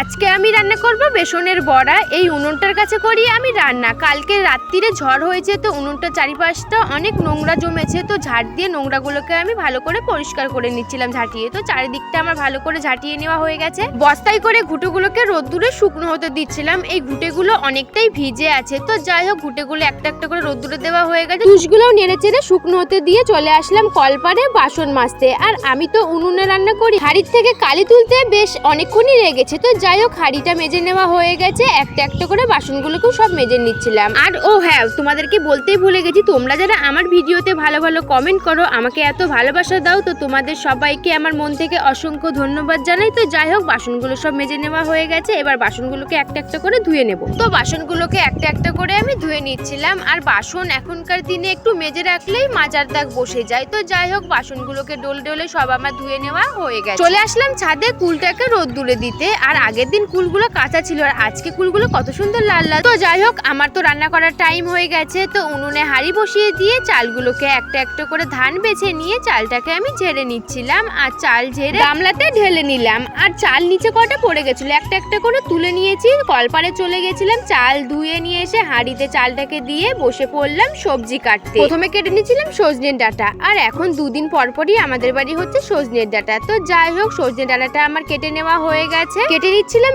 আজকে আমি রান্না করব বেসনের বড়া। এই উনুনটার কাছে করি আমি রান্না। কালকে রাত্রিরে ঝড় হয়েছে, তো উনুনটার চারিপাশটা অনেক নোংরা জমেছে, তো ঝাড় দিয়ে নোংরাগুলোকে আমি ভালো করে পরিষ্কার করে নিচ্ছিলাম ঝাঁটিয়ে। তো চারিদিকটা আমার ভালো করে ঝাঁটিয়ে নেওয়া হয়ে গেছে। বস্তায় করে ঘুঁটেগুলোকে রোদ্দুরে শুকনো হতে দিচ্ছিলাম। এই ঘুঁটেগুলো অনেকটাই ভিজে আছে, তো যাই হোক ঘুঁটেগুলো একটা একটা করে রোদ্দুরে দেওয়া হয়ে গেছে। তুষগুলোও নেড়ে চেড়ে শুকনো হতে দিয়ে চলে আসলাম কলপারে বাসন মাজতে। আর আমি তো উনুনে রান্না করি, হাড়ির থেকে কালি তুলতে বেশ অনেকক্ষণই লেগেছে। তো যাই হোক হাঁড়িটা মেজে নেওয়া হয়ে গেছে, একটা একটা করে বাসনগুলোকেও সব মেজে নিচ্ছিলাম। আর ও হ্যাঁ, তোমাদেরকে বলতেই ভুলে গেছি, তোমরা যারা আমার ভিডিওতে ভালো ভালো কমেন্ট করো, আমাকে এত ভালোবাসা দাও, তো তোমাদের সবাইকে আমার মন থেকে অসংখ্য ধন্যবাদ জানাই। তো যাই হোক বাসনগুলো সব মেজে নেওয়া হয়ে গেছে, এবার বাসনগুলোকে একটা একটা করে ধুয়ে নেব। তো বাসনগুলোকে একটা একটা করে আমি ধুয়ে নিচ্ছিলাম। আর বাসন এখনকার দিনে একটু মেজে রাখলেই মাজার দাগ বসে যায়। তো যাই হোক বাসনগুলোকে ডোলে ডোলে সব আমার ধুয়ে নেওয়া হয়ে গেছে। চলে আসলাম ছাদে কুলটাকে রোদ্দুরে দিতে। আর আগের দিন কুলগুলো কাঁচা ছিল, আর আজকে কুলগুলো কত সুন্দর লাল লাল। তো যাই হোক আমার তো রান্না করার টাইম হয়ে গেছে, তো উনুনে হাঁড়ি বসিয়ে দিয়ে চালগুলোকে একটা একটা করে ধান বেছে নিয়ে চালটাকে আমি ঝেড়ে নিচ্ছিলাম। আর চাল ঝেড়ে গামলাতে ঢেলে নিলাম। আর চাল নিচে কটা পড়ে গেছিল, একটা একটা করে তুলে নিয়েছি। কলপারে চলে গেছিলাম, চাল ধুয়ে নিয়ে এসে হাঁড়িতে চালটাকে দিয়ে বসে পড়লাম সবজি কাটতে। প্রথমে কেটে নিয়েছিলাম সজনের ডাঁটা, আর এখন দুদিন পরপরই আমাদের বাড়ি হচ্ছে সজনের ডাঁটা। তো যাই হোক সজনের ডাঁটাটা আমার কেটে নেওয়া হয়ে গেছে। কেটে নিচ্ছিলাম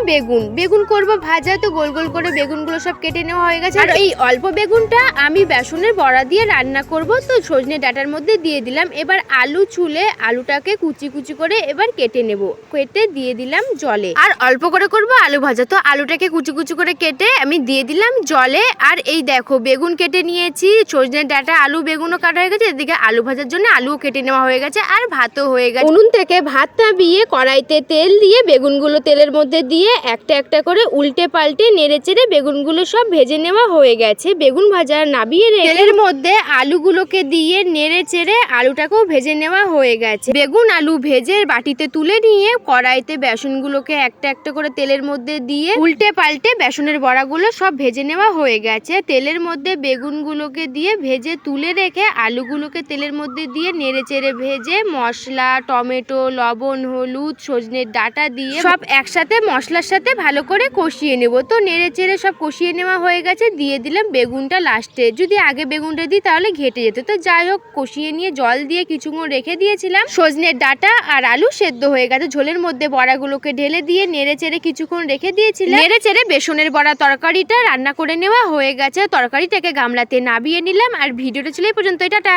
বেগুন করব ভাজা, তো গোল গোল করে বেগুনগুলো সব কেটে নেওয়া হয়ে গেছে। আর এই অল্প বেগুনটা আমি বেসনের বড়া দিয়ে রান্না করব, তো সজনে ডাঁটার মধ্যে দিয়ে দিলাম। এবার আলু ছুলে আলুটাকে কুচি কুচি করে এবার কেটে নেব, কেটে দিয়ে দিলাম জলে। আর অল্প করে করব আলু ভাজা, তো আলুটাকে কুচি কুচি করে কেটে আমি দিয়ে দিলাম জলে। আর এই দেখো বেগুন কেটে নিয়েছি, সজনে ডাঁটা আলু বেগুনও কাটা হয়ে গেছে, এদিকে আলু ভাজার জন্য আলুও কেটে নেওয়া হয়ে গেছে, আর ভাতও হয়ে গেছে। উনুন থেকে ভাত নামিয়ে কড়াইতে তেল দিয়ে বেগুনগুলো তেলের মধ্যে দিয়ে একটা একটা করে উল্টে পাল্টে নেড়ে চেড়ে বেগুনগুলো সব ভেজে নেওয়া হয়ে গেছে। বেগুন ভাজা নামিয়ে তেলের মধ্যে আলুগুলোকে দিয়ে নেড়ে চেড়ে আলুটাকেও ভেজে নেওয়া হয়ে গেছে। বেগুন আলু ভেজে বাটিতে তুলে নিয়ে কড়াইতে বেসনগুলোকে একটা একটা করে তেলের মধ্যে দিয়ে উল্টে পাল্টে বেসনের বড়াগুলো সব ভেজে নেওয়া হয়ে গেছে। তেলের মধ্যে বেগুনগুলোকে দিয়ে ভেজে তুলে রেখে আলুগুলোকে তেলের মধ্যে দিয়ে নেড়ে চেড়ে ভেজে মশলা, টমেটো, লবণ, হলুদ, সজনের ডাঁটা দিয়ে সব একসাথে মশলার সাথে ভালো করে কষিয়ে নেব। তো নেড়ে চেড়ে সব কষিয়ে নেওয়া হয়ে গেছে, দিয়ে দিলাম বেগুনটা লাস্টে। যদি আগে বেগুনটা দিই তাহলে ঘেটে যেত। তো যাই হোক কষিয়ে নিয়ে জল দিয়ে কিছুক্ষণ রেখে দিয়েছিলাম। সজনের ডাঁটা আর আলু সেদ্ধ হয়ে গেছে, ঝোলের মধ্যে বড়াগুলোকে ঢেলে দিয়ে নেড়ে চেড়ে কিছুক্ষণ রেখে দিয়েছিলাম। নেড়ে চেড়ে বেসনের বড়া তরকারিটা রান্না করে নেওয়া হয়ে গেছে। তরকারিটাকে গামলাতে নামিয়ে নিলাম। আর ভিডিওটা ছিল এই পর্যন্তই, টাটা।